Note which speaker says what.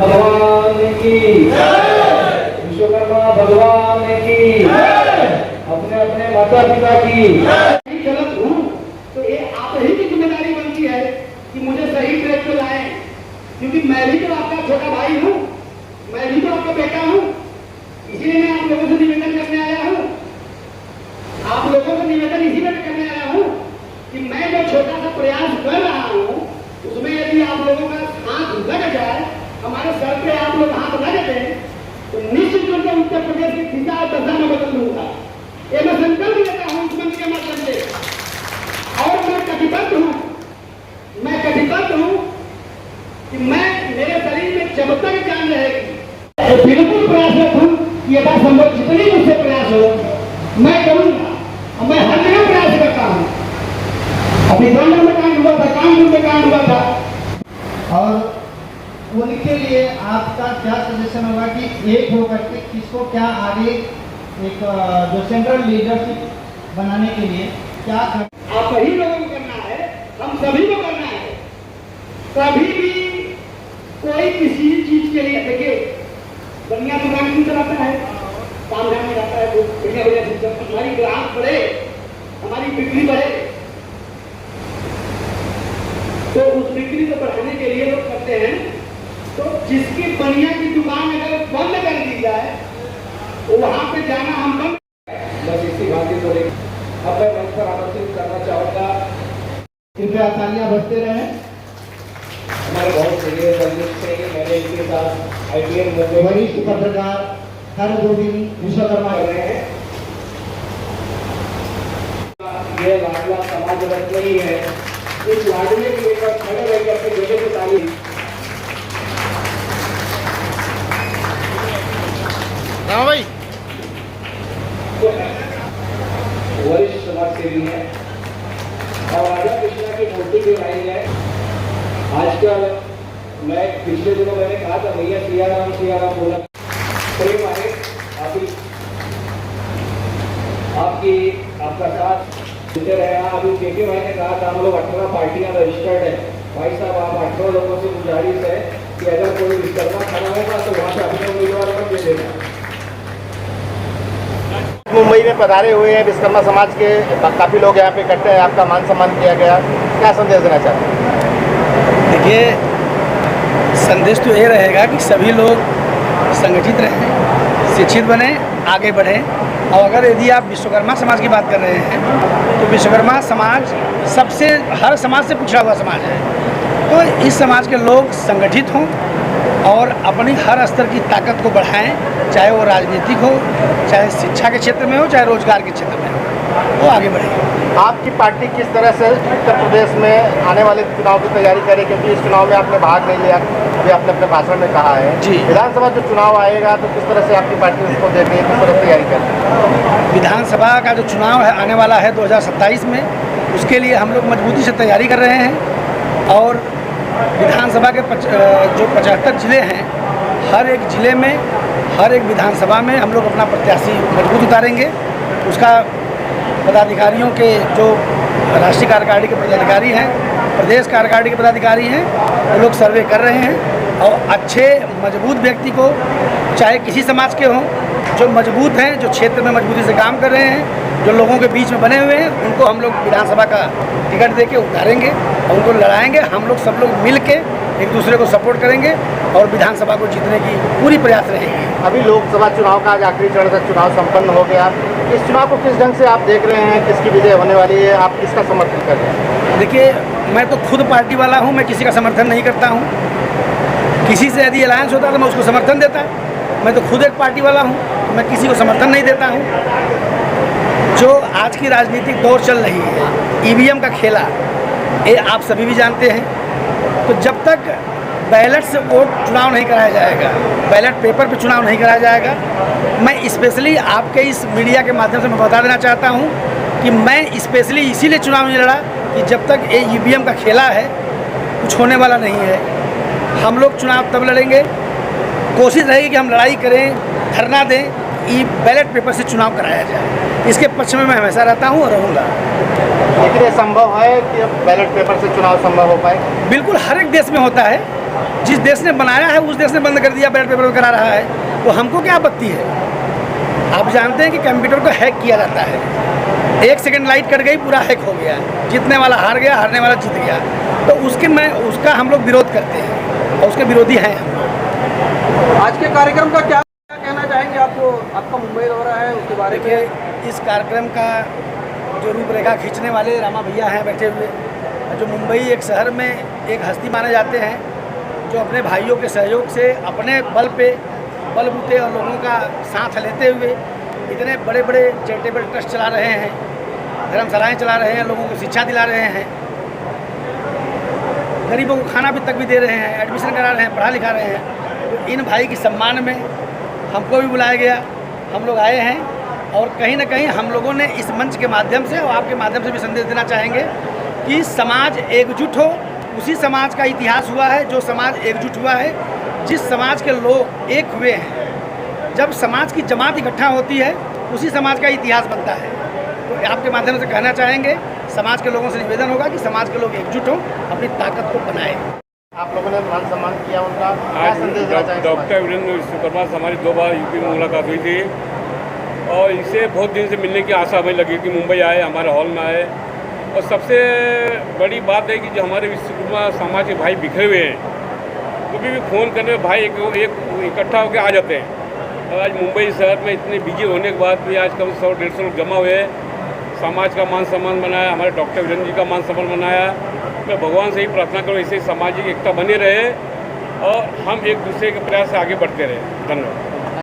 Speaker 1: भगवान की विश्वकर्मा भगवान की अपने अपने माता पिता की
Speaker 2: गलत हूँ तो ये आप ही की जिम्मेदारी बनती है कि मुझे सही ट्रैक पे लाएं, क्योंकि मैं भी तो आपका छोटा भाई हूँ, मैं भी तो आपका बेटा हूँ। इसलिए मैं आप लोगों से निवेदन करने आया हूँ, आप लोगों से निवेदन इसीलिए करने आया हूँ कि मैं जो छोटा सा प्रयास कर रहा हूँ उसमें यदि आप लोगों का हाथ लग जाए, हमारे सर पे आप लोग हाथ लग दें, तो निश्चित रूप से उत्तर प्रदेश की दिशा और दशा में बदल दूंगा। ये मैं संकल्प लेता हूँ मुख्यमंत्री के माध्यम से, और मैं कटिबद्ध हूँ कि मैं मेरे शरीर में जब तक जान रहेगी तो बिल्कुल प्रयासरत हूँ कि यथासंभव जितनी मुझसे प्रयास हो मैं करूंगा, और मैं हर जगह प्रयास करता हूँ। अभी गोंडा में कांड हुआ था, कानपुर में कांड हुआ था,
Speaker 3: और उनके लिए आपका क्या सजेशन होगा कि एक होकर के किसको क्या आगे एक जो सेंट्रल लीडरशिप बनाने के लिए क्या
Speaker 2: आप सभी लोगों को करना है, हम सभी को करना है। कभी भी कोई किसी चीज के लिए देखिए, बढ़िया दुकान क्यों चलाता है, काम में जाता है, तो बढ़िया बढ़िया सिस्टम, हमारी ग्राहक बढ़े, हमारी बिक्री बढ़े, तो उस बिक्री को बढ़ाने के लिए लोग करते हैं। तो जिसकी बढ़िया की दुकान अगर बंद कर दी जाए तो वहां पे जाना हम बंद,
Speaker 1: बस इसी बात को लेकर अब मैं मंच पर आमंत्रित करना चाहूंगा।
Speaker 3: कृपया तालियां बजते रहे।
Speaker 1: हमारे बहुत सीनियर जर्नलिस्ट हैं, मैंने इनके साथ IPL मुंबई
Speaker 3: वरिष्ठ पत्रकार हर दो दिन विश्वकर्मा
Speaker 1: कर रहे हैं। ये लाडला समाज रत्न ही है, इस लाडले के लेकर खड़े रह अपनी जगह पे ताली।
Speaker 4: हाँ भाई,
Speaker 1: वरिष्ठ समाज सेवी है और राजा कृष्णा की मूर्ति भी लाई है। आजकल मैं पिछले दिनों मैंने कहा था भैया सिया राम बोला, प्रेम है आपका साथ देते रहे। अभी KK भाई ने कहा था हम लोग 18 पार्टियां रजिस्टर्ड है। भाई साहब आप 18 लोगों से गुजारिश है कि अगर कोई विश्वकर्मा खड़ा होगा तो वहाँ से अपने उम्मीदवार को दे देना।
Speaker 4: मुंबई में पधारे हुए हैं विश्वकर्मा समाज के काफ़ी लोग यहाँ पे इकट्ठे हैं, आपका मान सम्मान किया गया, क्या संदेश देना चाहते हैं?
Speaker 5: देखिए, संदेश तो ये रहेगा कि सभी लोग संगठित रहें, शिक्षित बने, आगे बढ़ें। और अगर यदि आप विश्वकर्मा समाज की बात कर रहे हैं तो विश्वकर्मा समाज सबसे हर समाज से पिछड़ा हुआ समाज है। तो इस समाज के लोग संगठित हों और अपनी हर स्तर की ताकत को बढ़ाएं, चाहे वो राजनीतिक हो, चाहे शिक्षा के क्षेत्र में हो, चाहे रोजगार के क्षेत्र में हो, वो आगे बढ़े।
Speaker 4: आपकी पार्टी किस तरह से उत्तर प्रदेश में आने वाले चुनाव की तैयारी करे, क्योंकि इस चुनाव में आपने भाग नहीं लिया, अभी आपने अपने भाषण में कहा है।
Speaker 5: जी।
Speaker 4: विधानसभा जो चुनाव आएगा तो किस तरह से आपकी पार्टी उसको देख रही है, किस तरह तैयारी कर रही है?
Speaker 5: विधानसभा का जो चुनाव है आने वाला है 2027 में, उसके लिए हम लोग मजबूती से तैयारी कर रहे हैं। और विधानसभा के जो 75 जिले हैं, हर एक जिले में, हर एक विधानसभा में हम लोग अपना प्रत्याशी मजबूत उतारेंगे। उसका पदाधिकारियों के जो राष्ट्रीय कार्यकारिणी के पदाधिकारी हैं, प्रदेश कार्यकारिणी के पदाधिकारी हैं, वो लोग सर्वे कर रहे हैं और अच्छे मजबूत व्यक्ति को, चाहे किसी समाज के हों, जो मजबूत हैं, जो क्षेत्र में मजबूती से काम कर रहे हैं, जो लोगों के बीच में बने हुए हैं, उनको हम लोग विधानसभा का टिकट देके उतारेंगे और उनको लड़ाएंगे। हम लोग सब लोग मिल के एक दूसरे को सपोर्ट करेंगे और विधानसभा को जीतने की पूरी प्रयास रहेंगे।
Speaker 4: अभी लोकसभा चुनाव का आज आखिरी चरण का चुनाव संपन्न हो गया, इस चुनाव को किस ढंग से आप देख रहे हैं, किसकी विजय होने वाली है, आप किसका समर्थन कर रहे हैं?
Speaker 5: देखिए, मैं तो खुद पार्टी वाला हूँ, मैं किसी का समर्थन नहीं करता हूँ। किसी से यदि अलायंस होता तो मैं उसको समर्थन देता। मैं तो खुद एक पार्टी वाला हूँ, मैं किसी को समर्थन नहीं देता हूँ। जो आज की राजनीतिक दौर चल रही है, EVM का खेला, ये आप सभी भी जानते हैं। तो जब तक बैलेट से वोट चुनाव नहीं कराया जाएगा, बैलेट पेपर पे चुनाव नहीं कराया जाएगा, मैं स्पेशली आपके इस मीडिया के माध्यम से मैं बता देना चाहता हूँ कि मैं स्पेशली इसीलिए चुनाव नहीं लड़ा कि जब तक ये EVM का खेला है कुछ होने वाला नहीं है। हम लोग चुनाव तब लड़ेंगे, कोशिश रहेगी कि हम लड़ाई करें, धरना दें, ये बैलेट पेपर से चुनाव कराया जाए। इसके पक्ष में मैं हमेशा रहता हूँ और रहूँगा।
Speaker 4: लेकिन ये संभव है कि बैलेट पेपर से चुनाव संभव हो पाए?
Speaker 5: बिल्कुल, हर एक देश में होता है, जिस देश ने बनाया है उस देश ने बंद कर दिया, बैलेट पेपर करा रहा है, तो हमको क्या आपत्ति है? आप जानते हैं कि कंप्यूटर को हैक किया जाता है, 1 सेकंड लाइट कट गई पूरा हैक हो गया, जीतने वाला हार गया, हारने वाला जीत गया। तो उसका हम लोग विरोध करते हैं और उसके विरोधी हैं हम।
Speaker 6: आज के कार्यक्रम का क्या कहना चाहेंगे? आपको आपका मुंबई दौरा है, उसके बारे में
Speaker 5: देखिए, इस कार्यक्रम का जो रूपरेखा खींचने वाले रामा भैया हैं बैठे हुए, जो मुंबई एक शहर में एक हस्ती माने जाते हैं, जो अपने भाइयों के सहयोग से अपने बलबूते और लोगों का साथ लेते हुए इतने बड़े बड़े चैरिटेबल ट्रस्ट चला रहे हैं, धर्मशालाएँ चला रहे हैं, लोगों को शिक्षा दिला रहे हैं, गरीबों को खाना भी तक भी दे रहे हैं, एडमिशन करा रहे हैं, पढ़ा लिखा रहे हैं। तो इन भाई की सम्मान में हमको भी बुलाया गया, हम लोग आए हैं और कहीं ना कहीं हम लोगों ने इस मंच के माध्यम से और आपके माध्यम से भी संदेश देना चाहेंगे कि समाज एकजुट हो। उसी समाज का इतिहास हुआ है जो समाज एकजुट हुआ है, जिस समाज के लोग एक हुए हैं। जब समाज की जमात इकट्ठा होती है उसी समाज का इतिहास बनता है। तो आपके माध्यम से कहना चाहेंगे, समाज के लोगों से निवेदन होगा कि समाज के लोग एकजुट हों, अपनी ताकत को बनाएं।
Speaker 4: आप लोगों ने मान सम्मान किया उनका, क्या संदेश देना चाहेंगे?
Speaker 7: डॉक्टर वीरेंद्र विश्वकर्मा से हमारी 2 बार यूपी में मुलाकात हुई थी और इनसे बहुत दिन से मिलने की आशा हमें लगी कि मुंबई आए, हमारे हॉल में आए। और सबसे बड़ी बात है कि जो हमारे विश्वकर्मा समाज के भाई बिखरे हुए हैं, कभी भी फ़ोन करने में भाई एक इकट्ठा होकर आ जाते हैं। और आज मुंबई शहर में इतने बिजी होने के बाद भी आज कम 100-150 लोग जमा हुए हैं, समाज का मान सम्मान बनाया, हमारे डॉक्टर वीरेंद्र जी का मान सम्मान बनाया। मैं भगवान से ही प्रार्थना करूँ ऐसे सामाजिक एकता बनी रहे और हम एक दूसरे के प्रयास से आगे बढ़ते रहे। धन्यवाद।